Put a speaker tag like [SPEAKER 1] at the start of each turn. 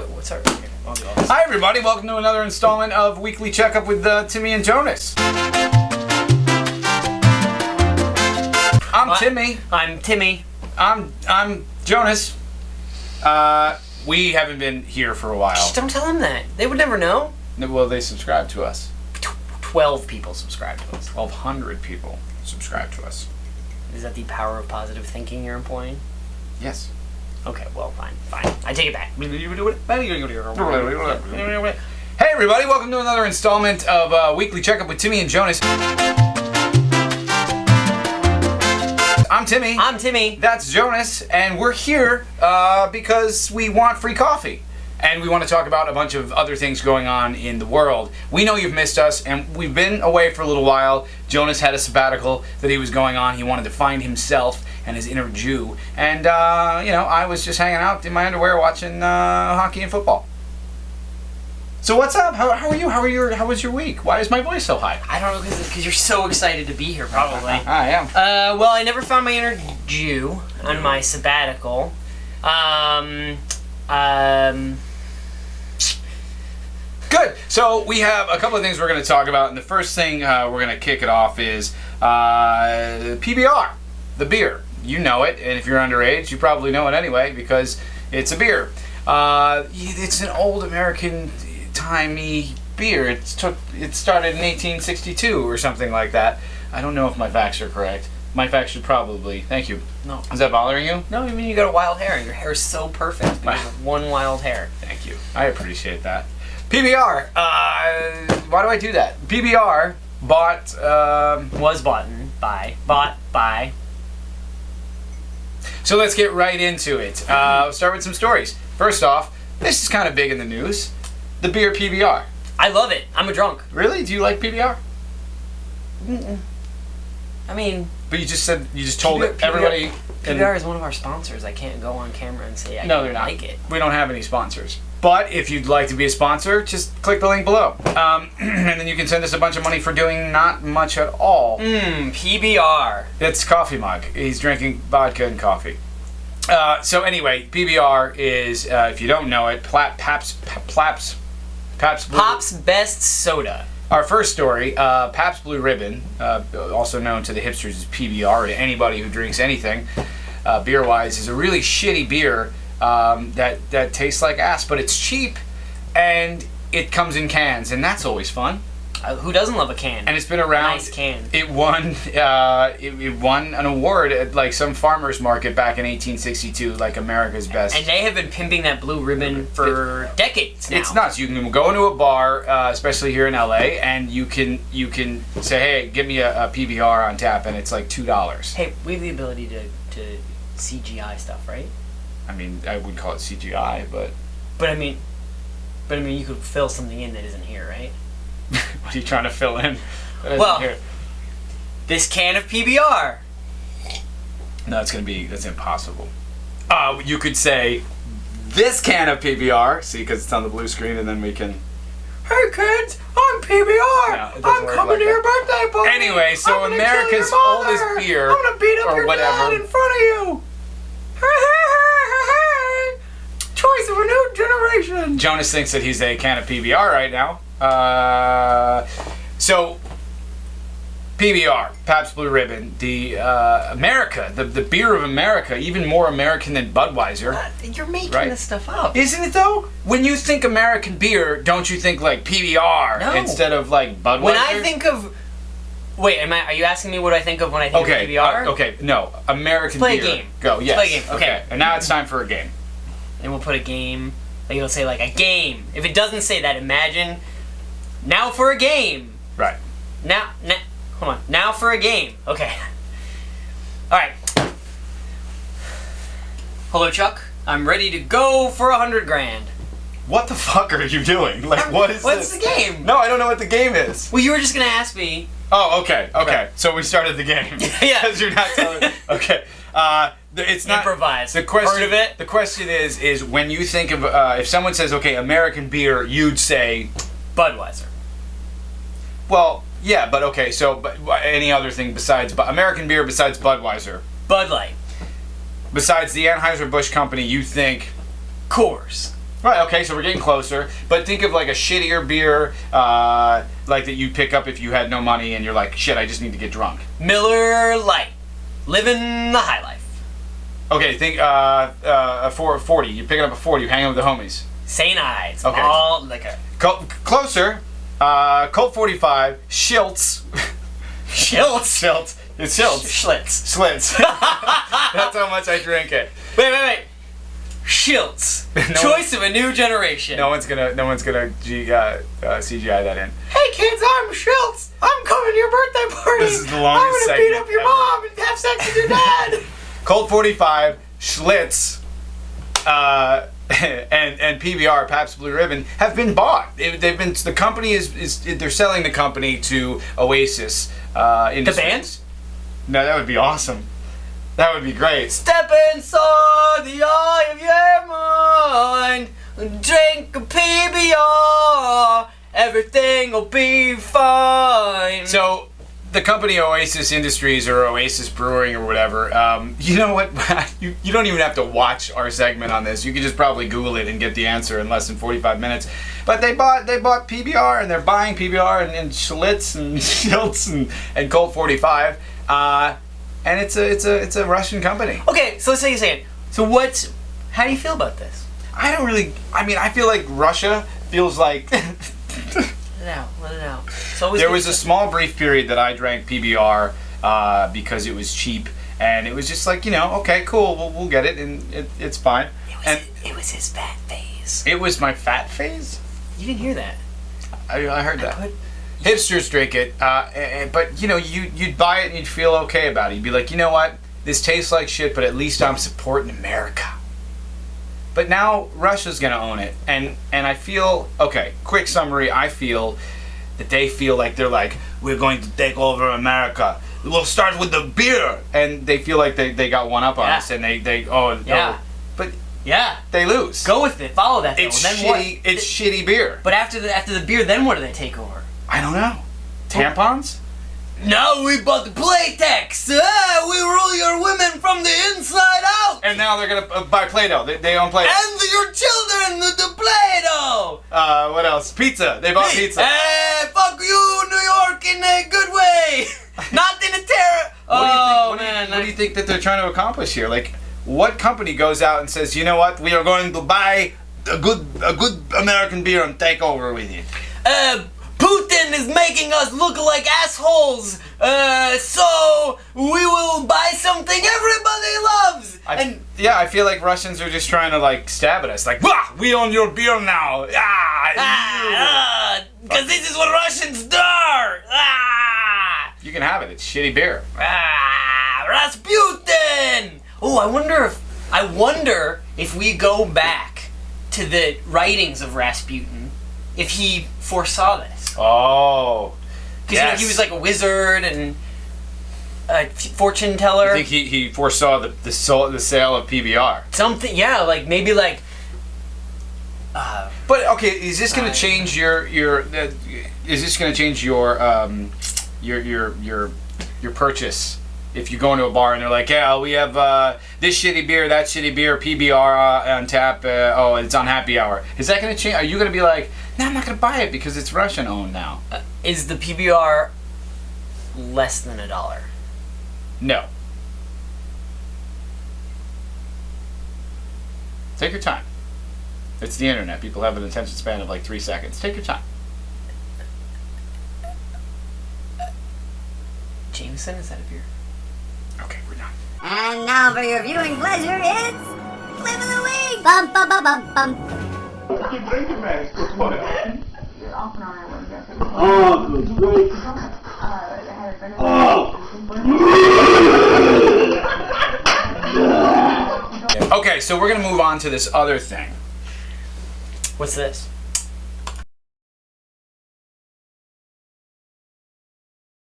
[SPEAKER 1] What's our... Here, I'll do all this.
[SPEAKER 2] Hi everybody, welcome to another installment of Weekly Checkup with Timmy and Jonas. I'm Timmy.
[SPEAKER 1] I'm Timmy.
[SPEAKER 2] I'm Jonas. We haven't been here for a while.
[SPEAKER 1] Shh, don't tell them that. They would never know.
[SPEAKER 2] Well, they subscribe to us.
[SPEAKER 1] 12 people subscribe to us.
[SPEAKER 2] 1,200 people subscribe to us.
[SPEAKER 1] Is that the power of positive thinking you're employing?
[SPEAKER 2] Yes.
[SPEAKER 1] Okay, well, fine. I take it back.
[SPEAKER 2] Hey everybody, welcome to another installment of Weekly Checkup with Timmy and Jonas. I'm Timmy.
[SPEAKER 1] I'm Timmy.
[SPEAKER 2] That's Jonas, and we're here because we want free coffee. And we want to talk about a bunch of other things going on in the world. We know you've missed us, and we've been away for a little while. Jonas had a sabbatical that he was going on. He wanted to find himself and his inner Jew. And, I was just hanging out in my underwear watching hockey and football. So what's up? How are you? How was your week? Why is my voice so high?
[SPEAKER 1] I don't know, because you're so excited to be here, probably.
[SPEAKER 2] I am.
[SPEAKER 1] Well, I never found my inner Jew on my sabbatical.
[SPEAKER 2] Good. So we have a couple of things we're going to talk about, and the first thing we're going to kick it off is PBR, the beer. You know it, and if you're underage, you probably know it anyway because it's a beer. It's an old American-timey beer. It started in 1862 or something like that. I don't know if my facts are correct. My facts should probably. Thank you.
[SPEAKER 1] No.
[SPEAKER 2] Is that bothering you?
[SPEAKER 1] No, I mean you got a wild hair. Your hair is so perfect because of one wild hair.
[SPEAKER 2] Thank you. I appreciate that. PBR. Why do I do that? PBR bought.
[SPEAKER 1] Was bought by.
[SPEAKER 2] So let's get right into it. We'll start with some stories. First off, this is kind of big in the news. The beer PBR.
[SPEAKER 1] I love it. I'm a drunk.
[SPEAKER 2] Really? Do you like PBR?
[SPEAKER 1] I mean...
[SPEAKER 2] But you just told everybody...
[SPEAKER 1] PBR is one of our sponsors. I can't go on camera and say I
[SPEAKER 2] don't
[SPEAKER 1] like it.
[SPEAKER 2] We don't have any sponsors. But if you'd like to be a sponsor, just click the link below. And then you can send us a bunch of money for doing not much at all.
[SPEAKER 1] PBR.
[SPEAKER 2] It's coffee mug. He's drinking vodka and coffee. So anyway, PBR is, if you don't know it, Pabst
[SPEAKER 1] Best Soda.
[SPEAKER 2] Our first story, Pabst Blue Ribbon, also known to the hipsters as PBR, to anybody who drinks anything, beer-wise, is a really shitty beer that tastes like ass, but it's cheap, and it comes in cans, and that's always fun.
[SPEAKER 1] Who doesn't love a can?
[SPEAKER 2] And it's been around.
[SPEAKER 1] Nice can.
[SPEAKER 2] It won. It won an award at like some farmers market back in 1862, like America's best.
[SPEAKER 1] And they have been pimping that blue ribbon for decades now.
[SPEAKER 2] It's nuts. You can go into a bar, especially here in LA, and you can say, "Hey, give me a PBR on tap," and it's like $2.
[SPEAKER 1] Hey, we have the ability to CGI stuff, right?
[SPEAKER 2] I mean, I would call it CGI, but
[SPEAKER 1] I mean, you could fill something in that isn't here, right?
[SPEAKER 2] What are you trying to fill in?
[SPEAKER 1] Well, this can of PBR.
[SPEAKER 2] No, that's impossible. You could say, this can of PBR, see, because it's on the blue screen, and then we can... Hey kids, I'm PBR! No, I'm coming to your birthday party! Anyway, so America's oldest beer,
[SPEAKER 1] I'm gonna beat up your dad in front of you! Choice of a new generation!
[SPEAKER 2] Jonas thinks that he's a can of PBR right now. So PBR, Pabst Blue Ribbon, the America, the beer of America, even more American than Budweiser.
[SPEAKER 1] You're making this stuff up.
[SPEAKER 2] Isn't it though? When you think American beer, don't you think like PBR instead of like Budweiser?
[SPEAKER 1] When I think of... Wait, are you asking me what I think of when I think of PBR?
[SPEAKER 2] Okay, no. American
[SPEAKER 1] beer.
[SPEAKER 2] Play
[SPEAKER 1] a game.
[SPEAKER 2] Go, yes.
[SPEAKER 1] Play a game, okay.
[SPEAKER 2] And now it's time for a game.
[SPEAKER 1] And we'll put a game... Like it'll say like a game. If it doesn't say that, imagine now for a game.
[SPEAKER 2] Right.
[SPEAKER 1] Now, hold on. Now for a game. Okay. All right. Hello, Chuck. I'm ready to go for $100,000.
[SPEAKER 2] What the fuck are you doing? Like, what's
[SPEAKER 1] the game?
[SPEAKER 2] No, I don't know what the game is.
[SPEAKER 1] Well, you were just gonna ask me.
[SPEAKER 2] Oh, okay.
[SPEAKER 1] Right.
[SPEAKER 2] So we started the game.
[SPEAKER 1] Yeah.
[SPEAKER 2] Because you're not telling. Okay. It's not
[SPEAKER 1] improvise.
[SPEAKER 2] The question.
[SPEAKER 1] Heard of it?
[SPEAKER 2] The question is when you think of if someone says okay American beer, you'd say
[SPEAKER 1] Budweiser.
[SPEAKER 2] Well, yeah, but okay. So, but any other thing besides American beer besides Budweiser?
[SPEAKER 1] Bud Light.
[SPEAKER 2] Besides the Anheuser-Busch Company, you think
[SPEAKER 1] Coors.
[SPEAKER 2] Right, okay, so we're getting closer. But think of like a shittier beer, like that you pick up if you had no money and you're like, shit, I just need to get drunk.
[SPEAKER 1] Miller Lite. Living the high life.
[SPEAKER 2] Okay, think a 40. You're picking up a 40, you're hanging with the homies.
[SPEAKER 1] St. Ides.
[SPEAKER 2] Okay.
[SPEAKER 1] All liquor.
[SPEAKER 2] Closer. Colt 45, Schiltz.
[SPEAKER 1] Schiltz?
[SPEAKER 2] Schiltz. It's Schiltz.
[SPEAKER 1] Schlitz.
[SPEAKER 2] Schlitz. That's how much I drink it.
[SPEAKER 1] Wait. Schiltz. Choice of a new generation.
[SPEAKER 2] No one's gonna CGI that in.
[SPEAKER 1] Hey kids, I'm Schiltz. I'm coming to your birthday party.
[SPEAKER 2] This is the longest
[SPEAKER 1] I'm gonna beat up your mom and have sex with your dad.
[SPEAKER 2] Colt 45, Schlitz, and PBR, Pabst Blue Ribbon, have been bought. The company they're selling the company to Oasis.
[SPEAKER 1] The band?
[SPEAKER 2] No, that would be awesome. That would be great.
[SPEAKER 1] Step inside the eye of your mind, drink a PBR, everything will be fine.
[SPEAKER 2] So, the company Oasis Industries or Oasis Brewing or whatever, you know what? you don't even have to watch our segment on this. You can just probably Google it and get the answer in less than 45 minutes. But they bought PBR and they're buying PBR and Schlitz and Schiltz and Colt 45. And it's a Russian company.
[SPEAKER 1] Okay, so let's say you say it. So how do you feel about this?
[SPEAKER 2] I feel like Russia feels like...
[SPEAKER 1] Let it out.
[SPEAKER 2] There was a small brief period that I drank PBR because it was cheap, and it was just like, okay, cool, we'll get it, and it's fine.
[SPEAKER 1] It was his fat phase.
[SPEAKER 2] It was my fat phase?
[SPEAKER 1] You didn't hear that.
[SPEAKER 2] I heard that. Hipsters drink it, but you'd buy it and you'd feel okay about it. You'd be like, you know what? This tastes like shit, but at least I'm supporting America. But now Russia's gonna own it, and I feel, okay, quick summary, I feel that they feel like they're like, we're going to take over America. We'll start with the beer, and they feel like they got one up on us, and but they lose.
[SPEAKER 1] Go with it. Follow that.
[SPEAKER 2] It's shitty. It's shitty beer.
[SPEAKER 1] But after the beer, then what do they take over?
[SPEAKER 2] I don't know. Tampons?
[SPEAKER 1] No, we bought the Playtex. We rule your women from the inside out.
[SPEAKER 2] And now they're gonna buy Play-Doh. They own Play-Doh.
[SPEAKER 1] And your children, the Play-Doh.
[SPEAKER 2] What else? Pizza. They bought pizza.
[SPEAKER 1] Fuck you, New York, in a good way. Not in a terror.
[SPEAKER 2] What do you think that they're trying to accomplish here? Like, what company goes out and says, you know what, we are going to buy a good American beer and take over with it?
[SPEAKER 1] Putin is making us look like assholes, so we will buy something everybody loves.
[SPEAKER 2] I feel like Russians are just trying to like stab at us, like, we own your beer now.
[SPEAKER 1] Because this is what Russians do.
[SPEAKER 2] You can have it. It's shitty beer.
[SPEAKER 1] Rasputin. Oh, I wonder if we go back to the writings of Rasputin, if he foresaw this.
[SPEAKER 2] Oh,
[SPEAKER 1] because he was like a wizard and a fortune teller.
[SPEAKER 2] I think he foresaw the sale of PBR.
[SPEAKER 1] Something, yeah, like maybe like.
[SPEAKER 2] But okay, is this going to change your? Is this going to change your purchase? If you go into a bar and they're like, yeah, we have this shitty beer, that shitty beer, PBR on tap. It's on happy hour. Is that going to change? Are you going to be like, no, I'm not going to buy it because it's Russian owned now?
[SPEAKER 1] Is the PBR less than $1?
[SPEAKER 2] No. Take your time. It's the internet. People have an attention span of like 3 seconds. Take your time.
[SPEAKER 1] Jameson, is that a beer?
[SPEAKER 2] Okay, we're done.
[SPEAKER 3] And now for your viewing pleasure, it's Clip of the Week! Bum, bum, bum, bum, bum.
[SPEAKER 4] Oh, good grief.
[SPEAKER 2] Okay, so we're going to move on to this other thing.
[SPEAKER 1] What's this?